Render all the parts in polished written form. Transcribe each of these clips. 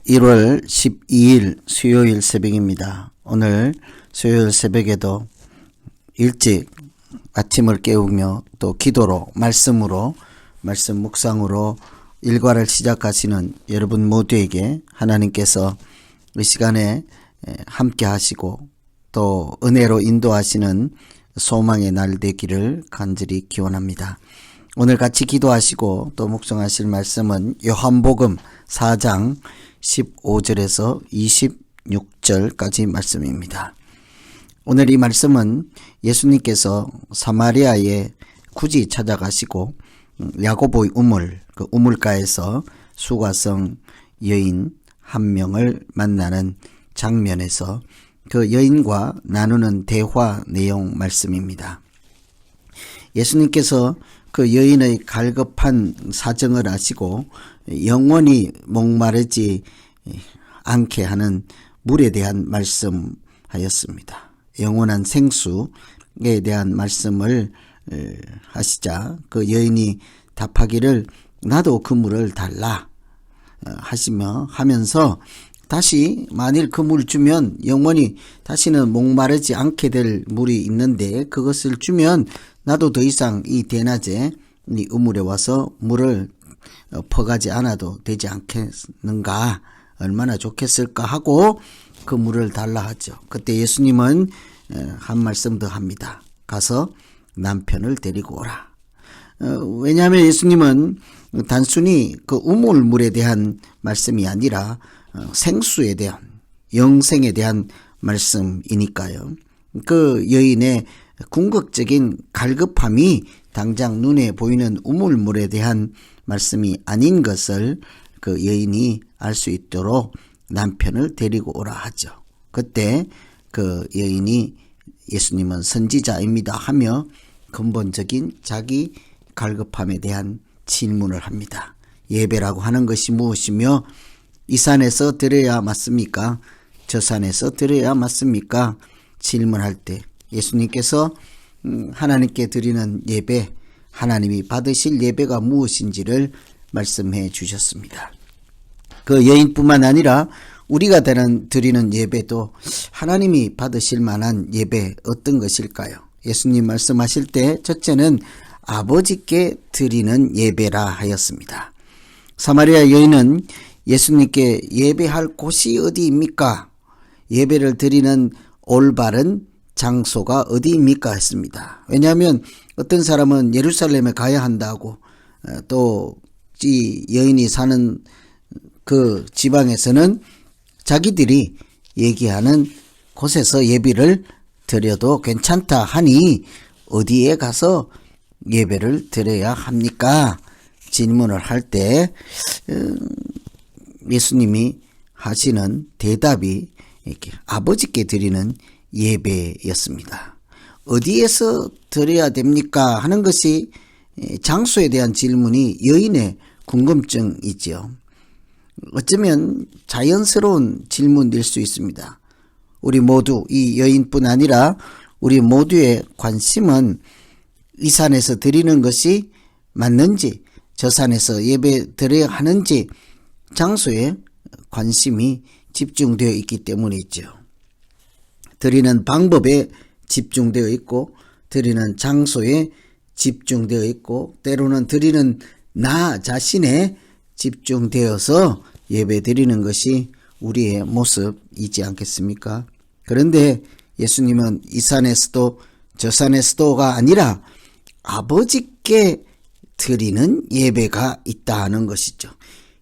1월 12일 수요일 새벽입니다. 오늘 수요일 새벽에도 일찍 아침을 깨우며 또 기도로 말씀으로 말씀 묵상으로 일과를 시작하시는 여러분 모두에게 하나님께서 이 시간에 함께 하시고 또 은혜로 인도하시는 소망의 날 되기를 간절히 기원합니다. 오늘 같이 기도하시고 또 묵상하실 말씀은 요한복음 4장 15절에서 26절까지 말씀입니다. 오늘 이 말씀은 예수님께서 사마리아에 굳이 찾아가시고 야고보의 우물, 그 우물가에서 수가성 여인 한 명을 만나는 장면에서 그 여인과 나누는 대화 내용 말씀입니다. 예수님께서 그 여인의 갈급한 사정을 아시고 영원히 목마르지 않게 하는 물에 대한 말씀하였습니다. 영원한 생수에 대한 말씀을 하시자 그 여인이 답하기를 나도 그 물을 달라 하면서 다시 만일 그 물을 주면 영원히 다시는 목마르지 않게 될 물이 있는데 그것을 주면 나도 더 이상 이 대낮에 이 우물에 와서 물을 퍼가지 않아도 되지 않겠는가, 얼마나 좋겠을까 하고 그 물을 달라 하죠. 그때 예수님은 한 말씀 더 합니다. 가서 남편을 데리고 오라. 왜냐하면 예수님은 단순히 그 우물물에 대한 말씀이 아니라 생수에 대한, 영생에 대한 말씀이니까요. 그 여인의 궁극적인 갈급함이 당장 눈에 보이는 우물물에 대한 말씀이 아닌 것을 그 여인이 알 수 있도록 남편을 데리고 오라 하죠. 그때 그 여인이 예수님은 선지자입니다 하며 근본적인 자기 갈급함에 대한 질문을 합니다. 예배라고 하는 것이 무엇이며 이 산에서 드려야 맞습니까? 저 산에서 드려야 맞습니까? 질문할 때 예수님께서 하나님께 드리는 예배, 하나님이 받으실 예배가 무엇인지를 말씀해 주셨습니다. 그 여인뿐만 아니라 우리가 드리는 예배도 하나님이 받으실 만한 예배 어떤 것일까요? 예수님 말씀하실 때 첫째는 아버지께 드리는 예배라 하였습니다. 사마리아 여인은 예수님께 예배할 곳이 어디입니까? 예배를 드리는 올바른 장소가 어디입니까? 했습니다. 왜냐하면 어떤 사람은 예루살렘에 가야 한다고, 또 이 여인이 사는 그 지방에서는 자기들이 얘기하는 곳에서 예배를 드려도 괜찮다 하니 어디에 가서 예배를 드려야 합니까? 질문을 할 때 예수님이 하시는 대답이 이렇게 아버지께 드리는 예배였습니다. 어디에서 드려야 됩니까? 하는 것이 장소에 대한 질문이 여인의 궁금증이지요. 어쩌면 자연스러운 질문일 수 있습니다. 우리 모두, 이 여인뿐 아니라 우리 모두의 관심은 이 산에서 드리는 것이 맞는지, 저 산에서 예배 드려야 하는지 장소에 관심이 집중되어 있기 때문이죠. 드리는 방법에 집중되어 있고 드리는 장소에 집중되어 있고 때로는 드리는 나 자신에 집중되어서 예배 드리는 것이 우리의 모습이지 않겠습니까? 그런데 예수님은 이 산에서도 저 산에서도가 아니라 아버지께 드리는 예배가 있다 하는 것이죠.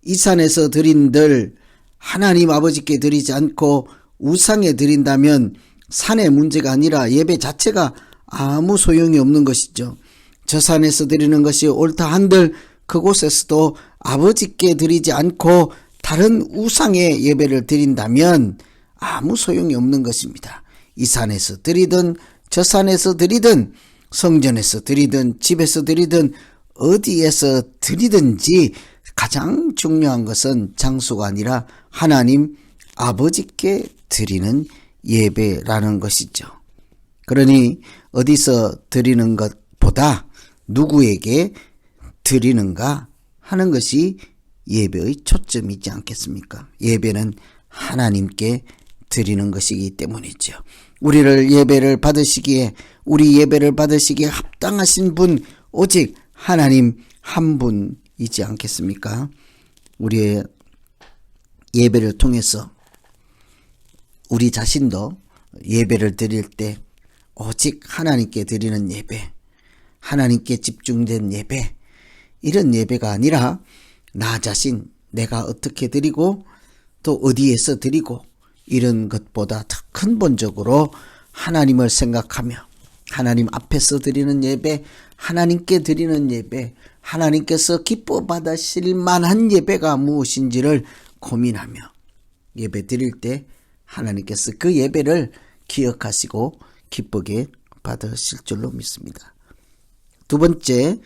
이 산에서 드린들 하나님 아버지께 드리지 않고 우상에 드린다면 산의 문제가 아니라 예배 자체가 아무 소용이 없는 것이죠. 저 산에서 드리는 것이 옳다 한들 그곳에서도 아버지께 드리지 않고 다른 우상의 예배를 드린다면 아무 소용이 없는 것입니다. 이 산에서 드리든 저 산에서 드리든 성전에서 드리든 집에서 드리든 어디에서 드리든지 가장 중요한 것은 장소가 아니라 하나님 아버지께 드리는 예배라는 것이죠. 그러니 어디서 드리는 것보다 누구에게 드리는가 하는 것이 예배의 초점이지 않겠습니까? 예배는 하나님께 드리는 것이기 때문이죠. 우리 예배를 받으시기에 합당하신 분 오직 하나님 한 분이지 않겠습니까? 우리의 예배를 통해서 우리 자신도 예배를 드릴 때 오직 하나님께 드리는 예배, 하나님께 집중된 예배, 이런 예배가 아니라 나 자신, 내가 어떻게 드리고 또 어디에서 드리고 이런 것보다 더 근본적으로 하나님을 생각하며 하나님 앞에서 드리는 예배, 하나님께 드리는 예배, 하나님께서 기뻐 받으실 만한 예배가 무엇인지를 고민하며 예배 드릴 때 하나님께서 그 예배를 기억하시고 기쁘게 받으실 줄로 믿습니다. 두 번째,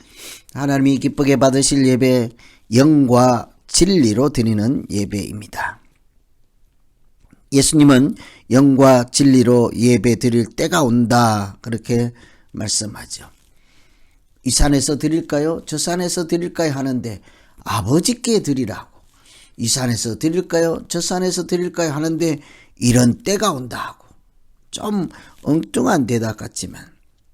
하나님이 기쁘게 받으실 예배, 영과 진리로 드리는 예배입니다. 예수님은 영과 진리로 예배 드릴 때가 온다, 그렇게 말씀하죠. 이 산에서 드릴까요? 저 산에서 드릴까요? 하는데 아버지께 드리라고. 이 산에서 드릴까요? 저 산에서 드릴까요? 하는데 이런 때가 온다 하고. 좀 엉뚱한 대답 같지만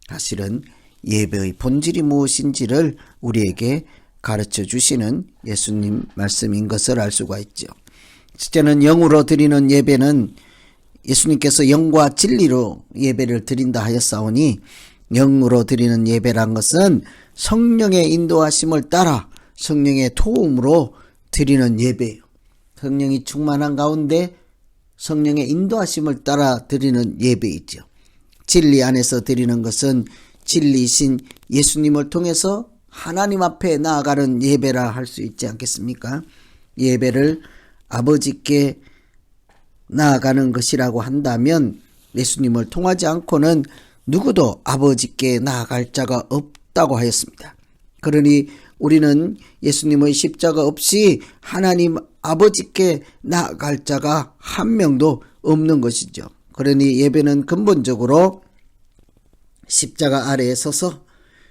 사실은 예배의 본질이 무엇인지를 우리에게 가르쳐 주시는 예수님 말씀인 것을 알 수가 있죠. 첫째는 영으로 드리는 예배는 예수님께서 영과 진리로 예배를 드린다 하였사오니, 영으로 드리는 예배란 것은 성령의 인도하심을 따라 성령의 도움으로 드리는 예배예요. 성령이 충만한 가운데 성령의 인도하심을 따라 드리는 예배이죠. 진리 안에서 드리는 것은 진리이신 예수님을 통해서 하나님 앞에 나아가는 예배라 할 수 있지 않겠습니까? 예배를 아버지께 나아가는 것이라고 한다면 예수님을 통하지 않고는 누구도 아버지께 나아갈 자가 없다고 하였습니다. 그러니 우리는 예수님의 십자가 없이 하나님 아버지께 나아갈 자가 한 명도 없는 것이죠. 그러니 예배는 근본적으로 십자가 아래에 서서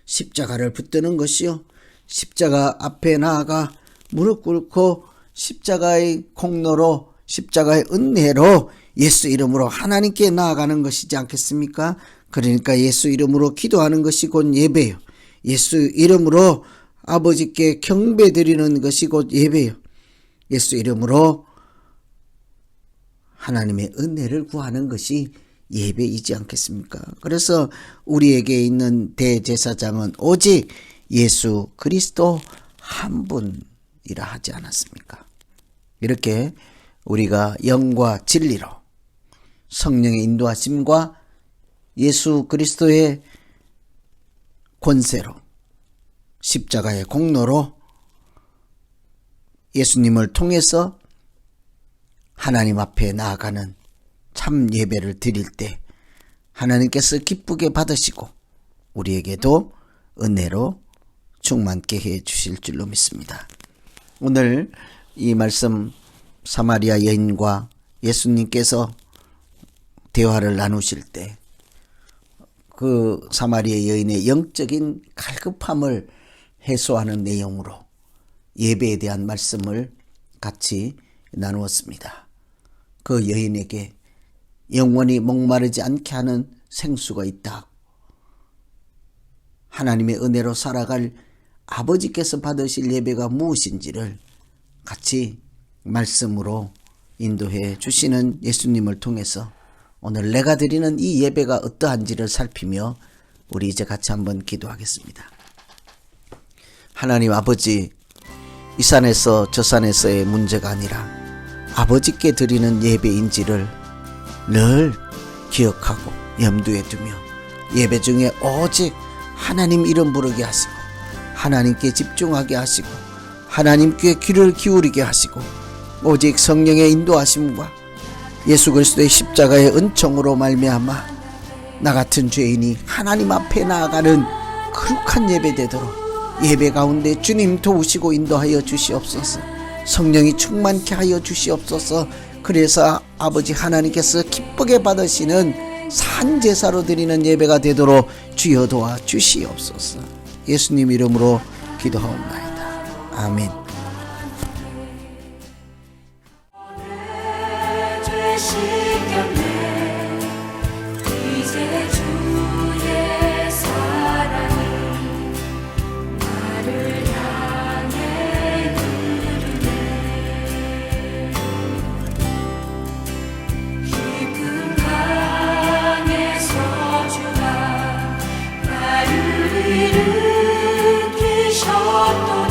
십자가를 붙드는 것이요, 십자가 앞에 나아가 무릎 꿇고 십자가의 공로로, 십자가의 은혜로 예수 이름으로 하나님께 나아가는 것이지 않겠습니까? 그러니까 예수 이름으로 기도하는 것이 곧 예배요, 예수 이름으로 아버지께 경배드리는 것이 곧 예배요, 예수 이름으로 하나님의 은혜를 구하는 것이 예배이지 않겠습니까? 그래서 우리에게 있는 대제사장은 오직 예수 그리스도 한 분이라 하지 않았습니까? 이렇게 우리가 영과 진리로, 성령의 인도하심과 예수 그리스도의 권세로, 십자가의 공로로 예수님을 통해서 하나님 앞에 나아가는 참 예배를 드릴 때 하나님께서 기쁘게 받으시고 우리에게도 은혜로 충만케 해 주실 줄로 믿습니다. 오늘 이 말씀, 사마리아 여인과 예수님께서 대화를 나누실 때 그 사마리아 여인의 영적인 갈급함을 해소하는 내용으로 예배에 대한 말씀을 같이 나누었습니다. 그 여인에게 영원히 목마르지 않게 하는 생수가 있다. 하나님의 은혜로 살아갈 아버지께서 받으실 예배가 무엇인지를 같이 말씀으로 인도해 주시는 예수님을 통해서 오늘 내가 드리는 이 예배가 어떠한지를 살피며 우리 이제 같이 한번 기도하겠습니다. 하나님 아버지, 이 산에서 저 산에서의 문제가 아니라 아버지께 드리는 예배인지를 늘 기억하고 염두에 두며 예배 중에 오직 하나님 이름 부르게 하시고 하나님께 집중하게 하시고 하나님께 귀를 기울이게 하시고 오직 성령의 인도하심과 예수 그리스도의 십자가의 은총으로 말미암아 나 같은 죄인이 하나님 앞에 나아가는 거룩한 예배 되도록 예배 가운데 주님 도우시고 인도하여 주시옵소서. 성령이 충만케 하여 주시옵소서. 그래서 아버지 하나님께서 기쁘게 받으시는 산제사로 드리는 예배가 되도록 주여 도와 주시옵소서. 예수님 이름으로 기도하옵나이다. 아멘. 또